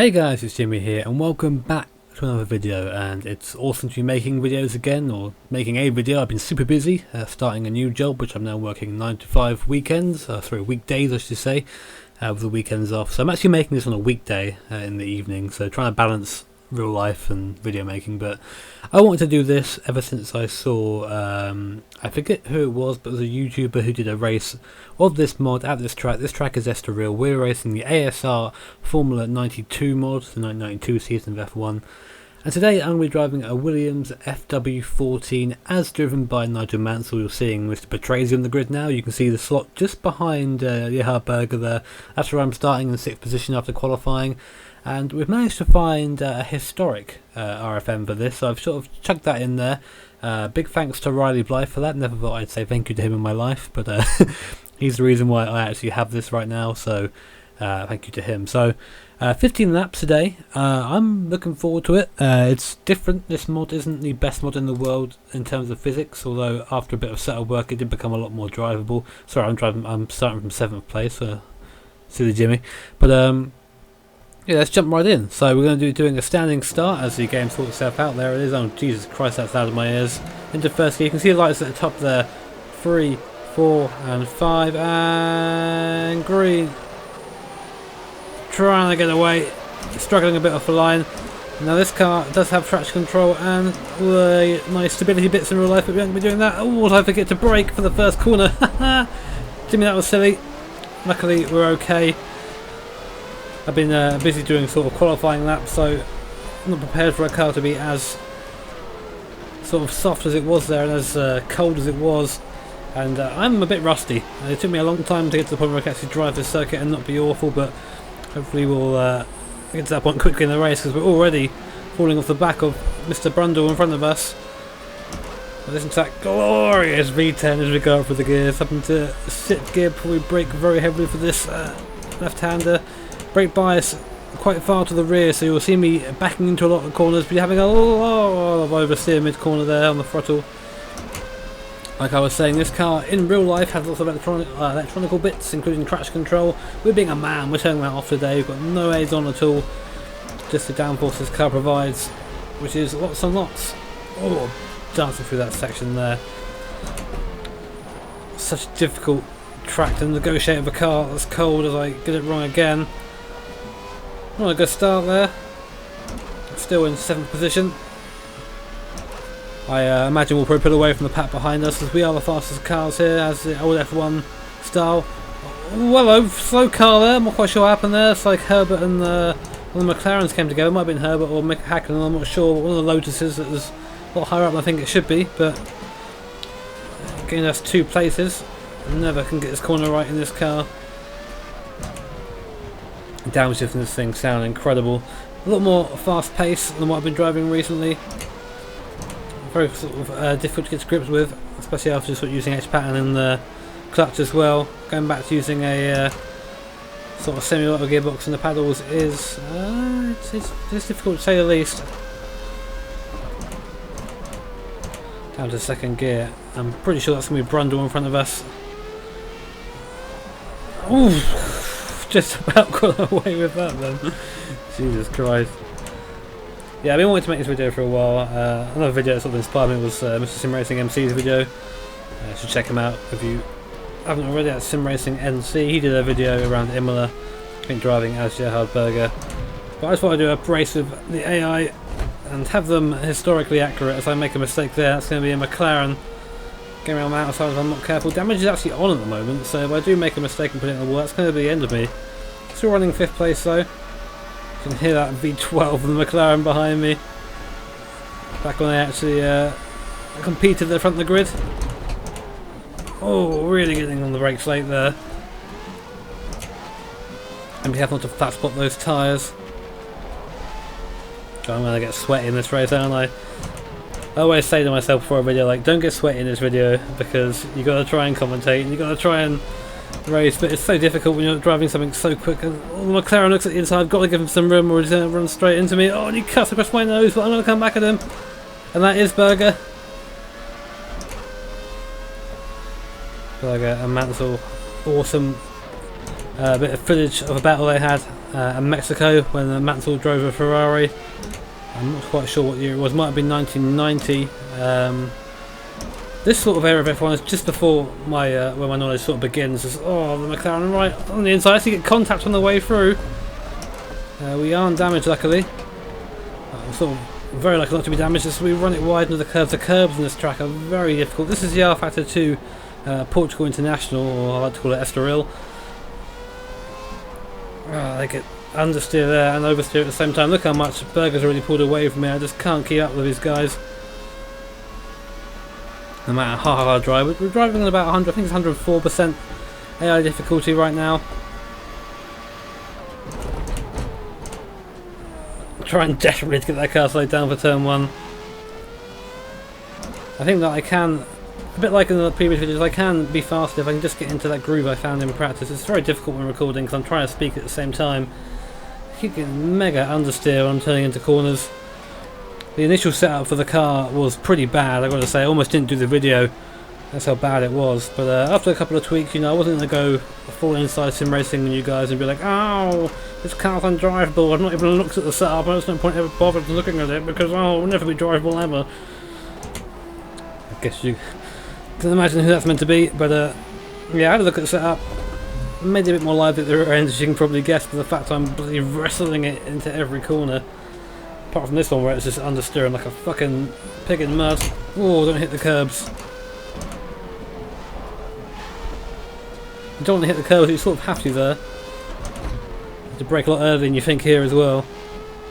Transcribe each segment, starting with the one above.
Hey guys, it's Jimmy here and welcome back to another video, and it's awesome to be making videos again, or making a video. I've been super busy starting a new job, which I'm now working 9 to 5 weekends, weekdays I should say, with the weekends off. So I'm actually making this on a weekday in the evening, so trying to balance real life and video making. But I wanted to do this ever since I saw, I forget who it was, but it was a YouTuber who did a race of this mod at this track. This track is Estoril. We're racing the ASR Formula 92 mod, the 1992 season of F1. And today I'm going to be driving a Williams FW14 as driven by Nigel Mansell. You're seeing Mr. Petresi on the grid now. You can see the slot just behind Gerhard Berger there. That's where I'm starting in 6th position after qualifying. And we've managed to find a historic RFM for this, so I've sort of chucked that in there. Big thanks to Riley Blythe for that. Never thought I'd say thank you to him in my life, but he's the reason why I actually have this right now, so thank you to him. So 15 laps today. I'm looking forward to it. It's different. This mod isn't the best mod in the world in terms of physics, although after a bit of setup work it did become a lot more drivable. Sorry, I'm starting from 7th place, silly Jimmy. But yeah, let's jump right in. So we're going to be doing a standing start as the game sorts itself out. There it is. Oh Jesus Christ, that's loud in my ears. Into first gear. You can see the lights at the top there. 3, 4 and 5 and green. Trying to get away, struggling a bit off the line. Now this car does have traction control and nice stability bits in real life, but we aren't going to be doing that. Oh, did I forget to brake for the first corner? Jimmy, that was silly. Luckily we're okay. I've been busy doing sort of qualifying laps, so I'm not prepared for a car to be as sort of soft as it was there and as cold as it was. And I'm a bit rusty. It took me a long time to get to the point where I can actually drive this circuit and not be awful, but hopefully we'll get to that point quickly in the race, because we're already falling off the back of Mr. Brundle in front of us. Listen to that glorious V10 as we go up with the gears, up into 6th gear before we brake very heavily for this left-hander. Brake bias quite far to the rear, so you'll see me backing into a lot of corners, but you're having a lot of oversteer mid-corner there on the throttle. Like I was saying, this car in real life has lots of electronical bits, including traction control. We're being a man, we're turning that off today. We've got no aids on at all, just the downforce this car provides, which is lots and lots. Oh, dancing through that section there. Such a difficult track to negotiate with a car that's cold as I get it wrong again. Not a good start there. Still in 7th position. I imagine we'll probably pull away from the pack behind us, as we are the fastest cars here, as the old F1 style. Oh, hello, slow car there. I'm not quite sure what happened there. It's like Herbert and one of the McLarens came together. It might have been Herbert or Mick Hackman, I'm not sure. But one of the Lotuses that was a lot higher up than I think it should be. But getting us 2 places. Never can get this corner right in this car. Downshift in this thing sound incredible. A lot more fast pace than what I've been driving recently. Very sort of difficult to get to grips with, especially after sort of using H pattern in the clutch as well. Going back to using a sort of semi-auto gearbox in the paddles is it's difficult to say the least. Down to 2nd gear. I'm pretty sure that's going to be Brundle in front of us. Ooh. Just about got away with that then. Jesus Christ. Yeah, I've been wanting to make this video for a while. Another video that sort of inspired me was Mr. Sim Racing MC's video. You should check him out if you haven't already. At Sim Racing NC. He did a video around Imola, I think driving as Gerhard Berger. But I just want to do a race with the AI and have them historically accurate. If I make a mistake there, that's going to be a McLaren. Getting around the outside if I'm not careful. Damage is actually on at the moment, so if I do make a mistake and put it in the wall, that's going to be the end of me. Still running 5th place though. You can hear that V12 and the McLaren behind me. Back when I actually competed at the front of the grid. Oh, really getting on the brakes late there. And be careful not to flat spot those tyres. I'm going to get sweaty in this race, aren't I? I always say to myself before a video, like, don't get sweaty in this video, because you got to try and commentate and you got to try and race, but it's so difficult when you're driving something so quick. And the McLaren looks at the inside, I've got to give him some room or he's going to run straight into me. Oh, and he cuts across my nose, but I'm going to come back at him. And that is Berger. Berger and Mansell. Awesome bit of footage of a battle they had in Mexico when Mansell drove a Ferrari. I'm not quite sure what year it was, might have been 1990. This sort of era of F1 is just before my where my knowledge sort of begins. It's, oh, the McLaren right on the inside, I actually get contact on the way through. We aren't damaged, luckily. I'm sort of very lucky not to be damaged as we run it wide into the curves. The curbs on this track are very difficult. This is the rFactor 2 Portugal International, or I like to call it Estoril. They get understeer there and oversteer at the same time. Look how much Berger's already pulled away from me. I just can't keep up with these guys. No matter how hard I drive, we're driving at about 100. I think it's 104% AI difficulty right now. Trying desperately to get that car slowed down for turn 1. I think that I can, a bit like in the previous videos, I can be faster if I can just get into that groove I found in practice. It's very difficult when recording because I'm trying to speak at the same time. I keep getting mega understeer when I'm turning into corners. The initial setup for the car was pretty bad, I've got to say. I almost didn't do the video, that's how bad it was. But after a couple of tweaks, you know, I wasn't going to go full inside sim racing with you guys and be like, oh, this car's undrivable, I've not even looked at the setup, there's no point ever bothered looking at it because, oh, it will never be drivable ever. I guess you can imagine who that's meant to be, but yeah, I had a look at the setup. Made it a bit more lively at the rear end, as you can probably guess, by the fact I'm bloody wrestling it into every corner. Apart from this one where it's just understeering like a fucking pig in mud. Oh, don't hit the curbs. You don't want to hit the curbs, you sort of have to there. You have to brake a lot earlier than you think here as well.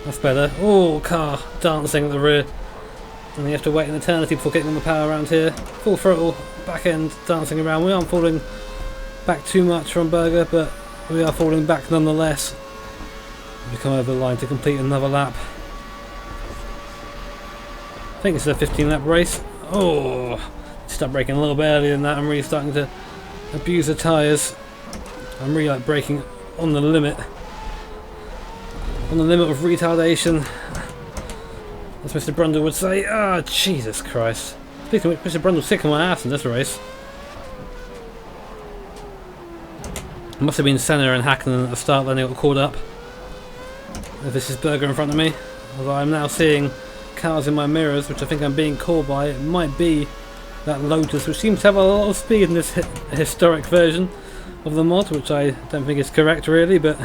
That's better. Oh, car dancing at the rear. And you have to wait an eternity before getting on the power around here. Full throttle, back end dancing around. We aren't falling back too much from Berger, but we are falling back nonetheless. We come over the line to complete another lap. I think it's a 15 lap race. Oh, start braking a little bit earlier than that. I'm really starting to abuse the tyres. I'm really like braking on the limit. On the limit of retardation. As Mr. Brundle would say. Ah, oh, Jesus Christ. Speaking of which, Mr. Brundle's kicking my ass in this race. It must have been Senna and Hakkinen at the start, then they got caught up. This is Berger in front of me. Although I'm now seeing cars in my mirrors, which I think I'm being called by. It might be that Lotus, which seems to have a lot of speed in this historic version of the mod, which I don't think is correct really, but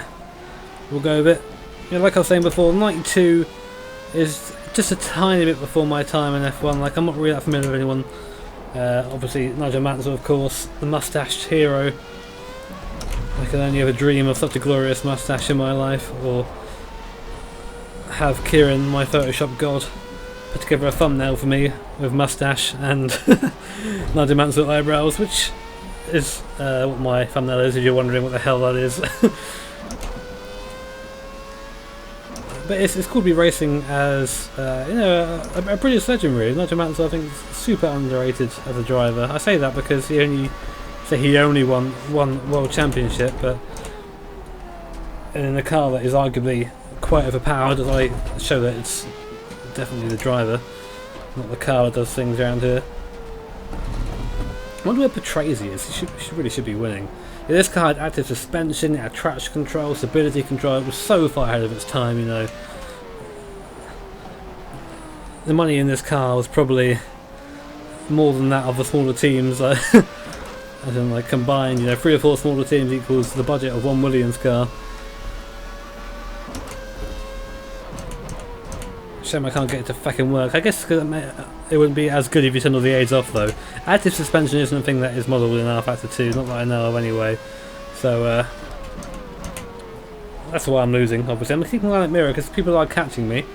we'll go with it. Yeah, like I was saying before, 92 is just a tiny bit before my time in F1. Like, I'm not really that familiar with anyone. Obviously Nigel Mansell, of course, the mustached hero. I can only ever dream of such a glorious mustache in my life, or have Kyran, my Photoshop god, put together a thumbnail for me with moustache and Nigel Mansell eyebrows, which is what my thumbnail is if you're wondering what the hell that is. But it's cool to be racing as you know, a British legend really. Nigel Mansell I think is super underrated as a driver. I say that because he only won one world championship, but in a car that is arguably quite overpowered, as I show that it's definitely the driver, not the car that does things around here. I wonder where Patrese is. He really should be winning. Yeah, this car had active suspension, it had traction control, stability control. It was so far ahead of its time, you know. The money in this car was probably more than that of the smaller teams. As in, like, combined, you know, 3 or 4 smaller teams equals the budget of one Williams car. Shame I can't get it to fucking work. I guess it wouldn't be as good if you turned all the aids off though. Active suspension isn't a thing that is modelled in rFactor 2, not that I know of anyway. So that's why I'm losing, obviously. I'm keeping an eye on that mirror because people are catching me.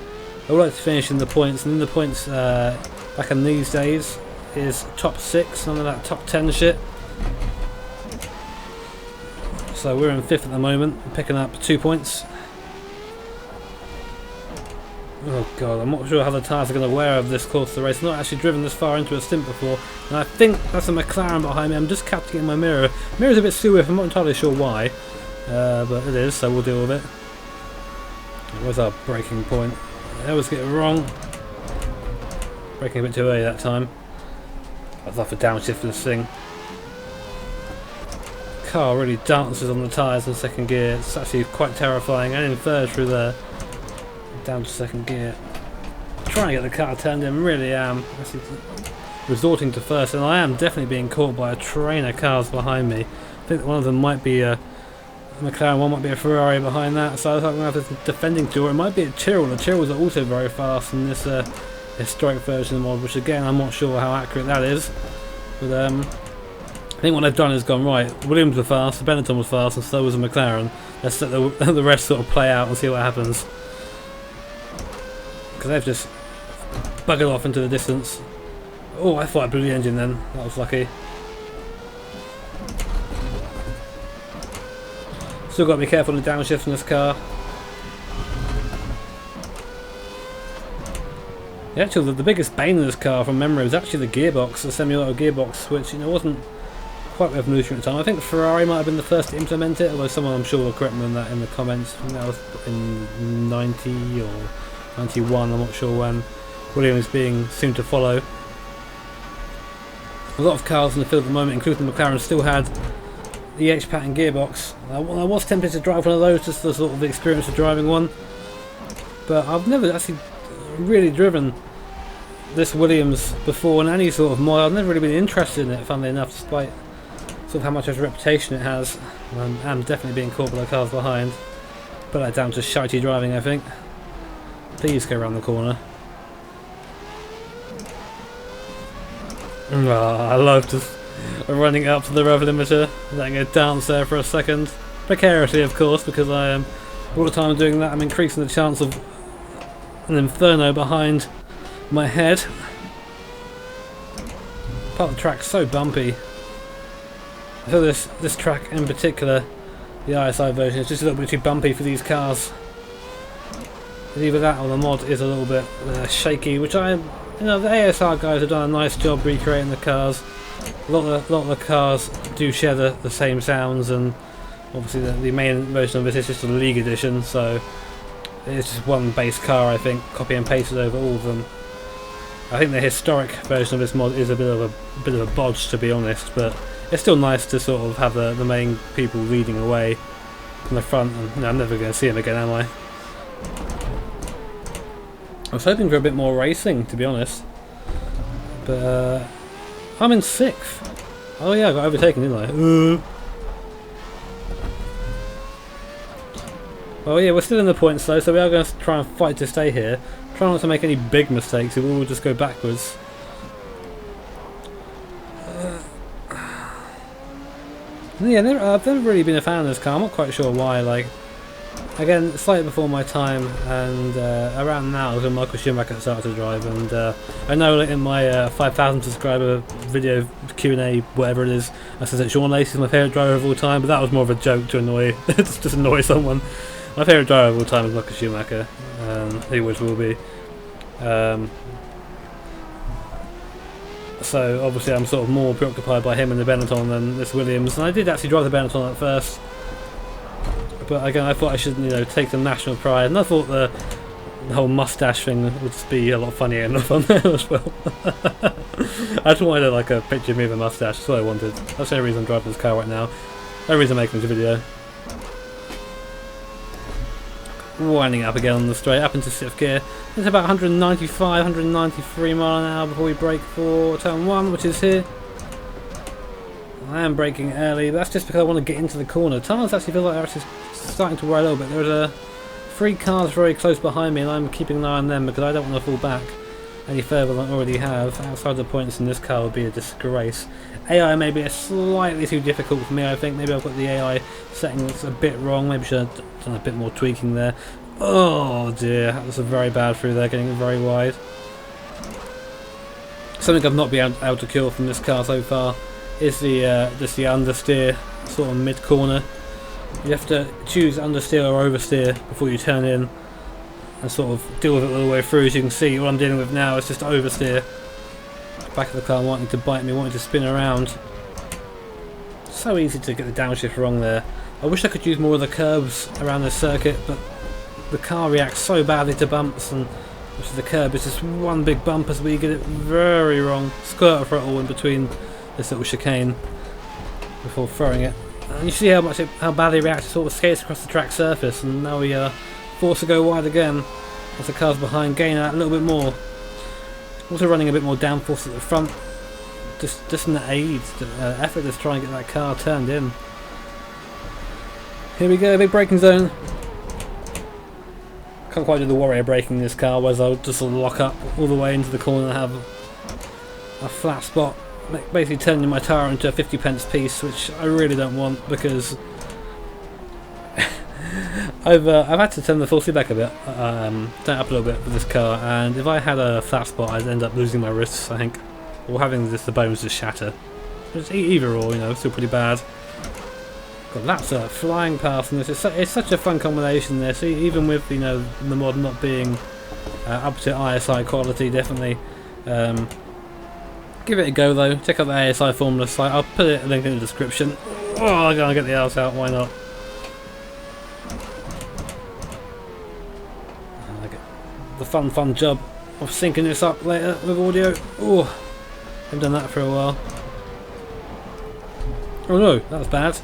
I would like to finish in the points, and in the points back in these days is top 6, none of that top 10 shit. So we're in 5th at the moment, picking up 2 points. Oh god, I'm not sure how the tyres are going to wear of this course of the race. I've not actually driven this far into a stint before, and I think that's a McLaren behind me. I'm just catching it in my mirror. The mirror's a bit skewy, I'm not entirely sure why, but it is, so we'll deal with it. Where's our braking point? I always get it wrong. Braking a bit too early that time. I'd love to downshift this thing. car really dances on the tyres in second gear. It's actually quite terrifying. And in third through there, down to second gear. Trying to get the car turned in, really am. Actually resorting to first, and I am definitely being caught by a train of cars behind me. I think one of them might be a McLaren, one might be a Ferrari behind that, so I thought I'm going to have this defending tour. It might be a Tyrrell. The Tyrrells are also very fast in this historic version of the mod, which again I'm not sure how accurate that is. But I think what they've done is gone, right, Williams were fast, Benetton was fast, and so was a McLaren. Let's let the rest sort of play out and see what happens. Because they've just buggered off into the distance. Oh, I thought I blew the engine then. That was lucky. Still got to be careful of the downshift in this car. Actually, the biggest bane of this car from memory was actually the gearbox, the semi-auto gearbox, which wasn't quite revolutionary at the time. I think Ferrari might have been the first to implement it, although someone I'm sure will correct me on that in the comments. I think that was in 90 or 91, I'm not sure when. Williams being soon to follow. A lot of cars in the field at the moment, including the McLaren, still had the H-pattern gearbox. I was tempted to drive one of those just for the sort of experience of driving one, but I've never actually really driven this Williams before in any sort of mod. I've never really been interested in it, funnily enough, despite sort of how much of a reputation it has. I'm definitely being caught by the cars behind. Put that down to shitey driving, I think. Please go around the corner. Oh, I love just running up to the rev limiter, letting it dance there for a second. Precariously, of course, because I am all the time doing that, I'm increasing the chance of an inferno behind my head. Part of the track's so bumpy. I feel this track in particular, the ISI version, is just a little bit too bumpy for these cars. Either that or the mod is a little bit shaky, which the ASR guys have done a nice job recreating the cars. A lot of the cars do share the same sounds, and obviously the main version of this is just a League edition, so it's just one base car, I think, copy and pasted over all of them. I think the historic version of this mod is a bit of a bodge, to be honest, but it's still nice to sort of have the main people leading away from the front, and I'm never going to see them again, am I? I was hoping for a bit more racing, to be honest, but I'm in 6th. Oh yeah, I got overtaken, didn't I? Well yeah, we're still in the points though, so we are going to try and fight to stay here. Try not to make any big mistakes, it will just go backwards. Yeah, I've never really been a fan of this car. I'm not quite sure why. Like, again, slightly before my time, and around now is when Michael Schumacher started to drive. And I know that in my 5,000 subscriber video Q&A, whatever it is, I said that Sean Lacey is my favourite driver of all time, but that was more of a joke to annoy, just annoy someone. My favourite driver of all time is Michael Schumacher. He always will be. So obviously I'm sort of more preoccupied by him and the Benetton than this Williams, and I did actually drive the Benetton at first, but again I thought I should take some national pride, and I thought the whole moustache thing would just be a lot funnier enough on there as well. I just wanted like a picture of me with a moustache, that's what I wanted. That's the only reason I'm driving this car right now, no reason I'm making this video. Winding up again on the straight, up into 6th gear. It's about 195, 193 mile an hour before we brake for turn 1, which is here. I am braking early, but that's just because I want to get into the corner. Tyres actually feel like they're actually starting to wear a little bit. There's 3 cars very close behind me, and I'm keeping an eye on them because I don't want to fall back any further than I already have. Outside the points in this car would be a disgrace. AI may be slightly too difficult for me, I think. Maybe I've got the AI settings a bit wrong. Maybe I should have done a bit more tweaking there. Oh dear, that was a very bad through there, getting very wide. Something I've not been able to cure from this car so far is just the understeer, sort of mid-corner. You have to choose understeer or oversteer before you turn in, and sort of deal with it all the way through. As you can see, what I'm dealing with now is just oversteer. Back of the car wanting to bite me, wanting to spin around. So easy to get the downshift wrong there. I wish I could use more of the curbs around the circuit, but the car reacts so badly to bumps, and the curb is just one big bump as we get it very wrong. Squirter throttle in between this little chicane before throwing it And you see how badly reacts to sort of skates across the track surface, and now we are forced to go wide again as the cars behind gain that a little bit more. Also running a bit more downforce at the front, just in the effort to try and get that car turned in. Here we go, big braking zone. Can't quite do the warrior braking in this car, whereas I'll just sort of lock up all the way into the corner and have a flat spot, basically turning my tyre into a 50p piece, which I really don't want because I've had to turn the full speed back a bit, turn it up a little bit for this car, and if I had a flat spot I'd end up losing my wrists, I think, or having the bones just shatter. It's either or, you know, still pretty bad. God, that's a flying past, and it's such a fun combination this, even with, you know, the mod not being up to ISI quality, definitely. Give it a go though, check out the ASI formula site, I'll put a link in the description. Oh, I'm gonna get the arse out, why not? I get the fun job of syncing this up later with audio. Oh, I've done that for a while. Oh no, that was bad.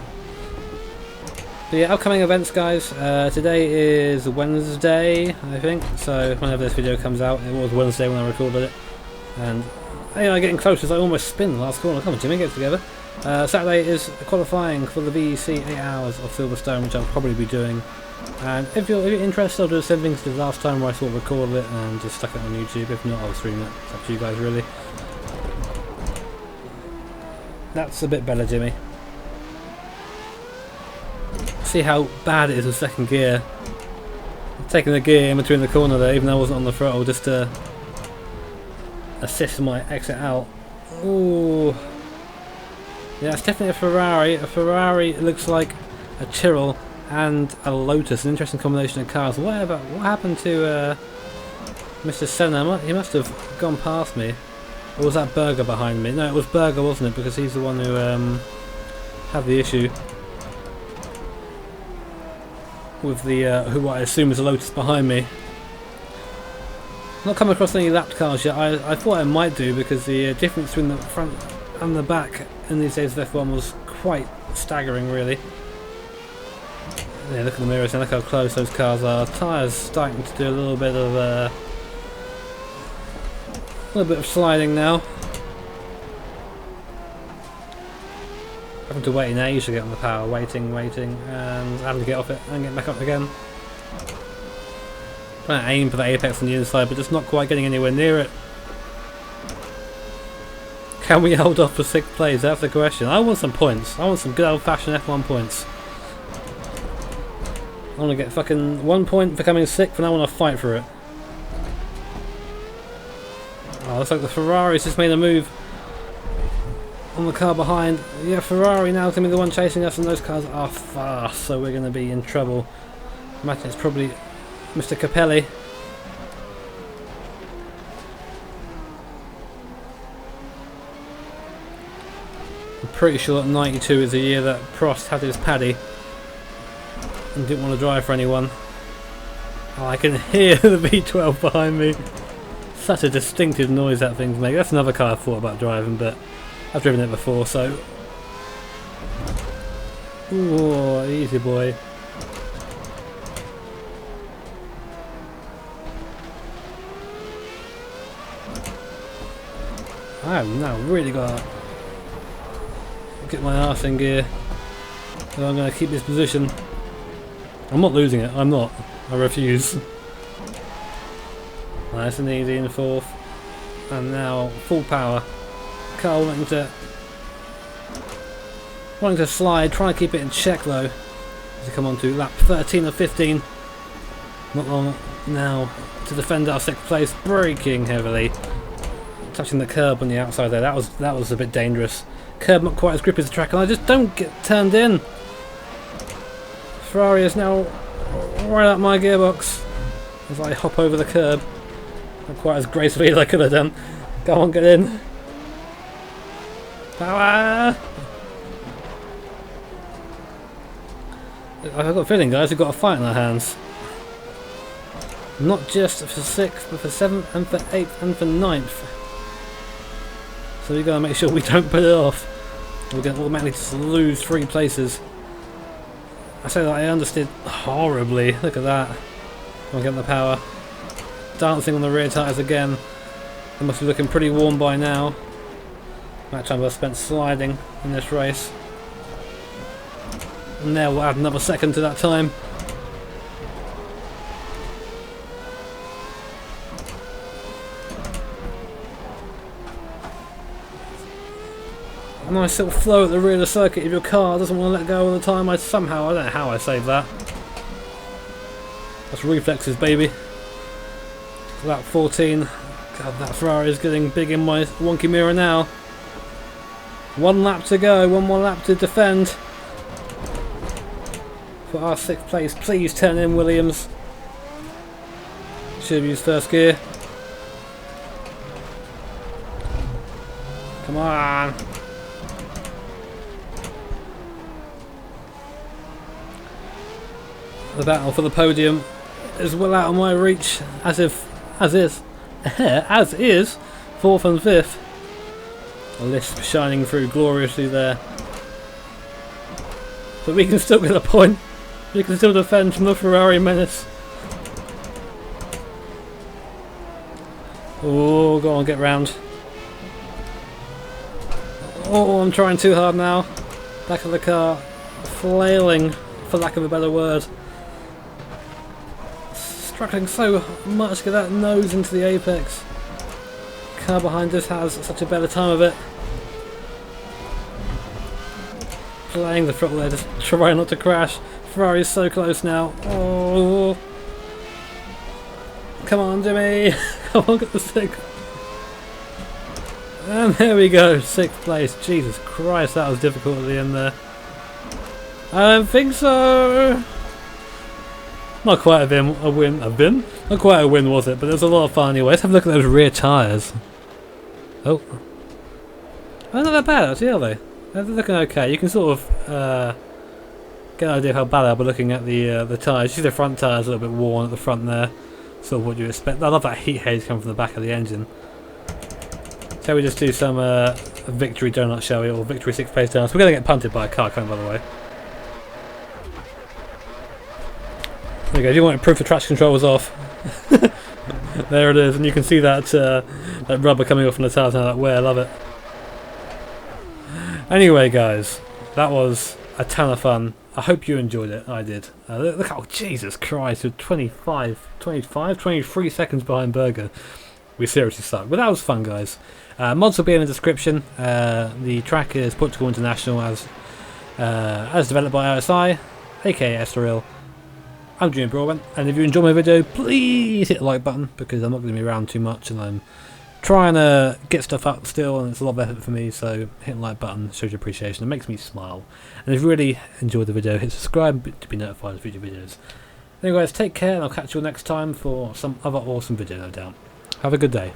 But yeah, upcoming events, guys. Today is Wednesday, I think. So whenever this video comes out, it was Wednesday when I recorded it. And hey, I'm getting close as I almost spin the last corner. Come on, Jimmy, get it together. Saturday is qualifying for the VEC 8 hours of Silverstone, which I'll probably be doing. And if you're interested, I'll do the same thing as the last time where I sort of recorded it and just stuck it on YouTube. If not, I'll stream it. It's up to you guys, really. That's a bit better, Jimmy. See how bad it is in second gear. I'm taking the gear in between the corner there, even though I wasn't on the throttle, just to assist my exit out. Ooh. Yeah, it's definitely a Ferrari. A Ferrari looks like a Tyrrell and a Lotus. An interesting combination of cars. What happened to Mr. Senna? He must have gone past me. Or was that Berger behind me? No, it was Berger, wasn't it? Because he's the one who had the issue with the who I assume is a Lotus behind me. Not come across any lapped cars yet. I thought I might do because the difference between the front and the back in these days of F1 was quite staggering, really. Yeah, look at the mirrors and look how close those cars are. Tyres starting to do a little bit of sliding now. Having to wait in Asia to get on the power, waiting, and having to get off it and get back up again. Trying to aim for the apex on the inside, but just not quite getting anywhere near it. Can we hold off for 6th place? That's the question. I want some points. I want some good old-fashioned F1 points. I want to get fucking 1 point for coming 6th, and I want to fight for it. Oh, looks like the Ferrari's just made a move on the car behind. Yeah, Ferrari now is going to be the one chasing us, and those cars are fast, so we're going to be in trouble. I imagine it's probably Mr. Capelli. I'm pretty sure that 92 is the year that Prost had his paddy and didn't want to drive for anyone. Oh, I can hear the V12 behind me. Such a distinctive noise that thing's making. That's another car I thought about driving, but I've driven it before, so... Ooh, easy boy. I have now really got to get my arse in gear. So I'm going to keep this position. I'm not losing it, I'm not. I refuse. Nice and easy in 4th. And now full power. Car wanting to slide, try and keep it in check though. As we come on to lap 13 of 15. Not long now to defend our 6th place, braking heavily. Touching the curb on the outside there, that was a bit dangerous. Curb not quite as grippy as the track, and I just don't get turned in. Ferrari is now right up my gearbox as I hop over the curb. Not quite as gracefully as I could have done. Go on, get in. Power! I've got a feeling, guys, we've got a fight in our hands. Not just for 6th, but for 7th and for 8th and for 9th. So we've got to make sure we don't put it off. We're going to automatically just lose 3 places. I say that I understeered horribly. Look at that. I'm getting the power. Dancing on the rear tyres again. They must be looking pretty warm by now. That time I've spent sliding in this race. And there we'll add another second to that time. A nice little flow at the rear of the circuit if your car doesn't want to let go all the time. I don't know how I saved that. That's reflexes, baby. Lap 14. God, that Ferrari is getting big in my wonky mirror now. 1 lap to go, 1 more lap to defend. For our 6th place, please turn in, Williams. Should have used first gear. Come on. The battle for the podium is well out of my reach, as is 4th and 5th. A lisp shining through gloriously there. But we can still get a point. We can still defend from the Ferrari menace. Oh, go on, get round. Oh, I'm trying too hard now. Back of the car, flailing, for lack of a better word. Struggling so much to get that nose into the apex. Car behind us has such a better time of it. Playing the throttle there, just trying not to crash. Ferrari is so close now. Oh, come on, Jimmy! Come on, get the 6th. And there we go, 6th place. Jesus Christ, that was difficult at the end there. I don't think so. Not quite a win. Not quite a win, was it? But there was a lot of fun anyway. Let's have a look at those rear tyres. Oh. They're not that bad actually, are they? They're looking okay. You can sort of get an idea of how bad they are by looking at the tyres. You see the front tyres a little bit worn at the front there. Sort of what you expect. I love that heat haze coming from the back of the engine. So we just do some victory donut, shall we? Or victory 6th place donuts. We're going to get punted by a car coming, by the way. There you go, if you want proof the traction control was off. There it is, and you can see that that rubber coming off from the tyres now, that wear, I love it. Anyway guys, that was a ton of fun. I hope you enjoyed it, I did. Look, oh Jesus Christ, we're 23 seconds behind Berger. We seriously suck, but that was fun guys. Mods will be in the description. The track is Portugal International as developed by RSI, aka Estoril. I'm Junior Broadbent, and if you enjoyed my video, please hit the like button, because I'm not going to be around too much and I'm trying to get stuff up still, and it's a lot of effort for me, so hitting the like button shows your appreciation. It makes me smile. And if you really enjoyed the video, hit subscribe to be notified of future videos. Anyway guys, take care, and I'll catch you all next time for some other awesome video, no doubt. Have a good day.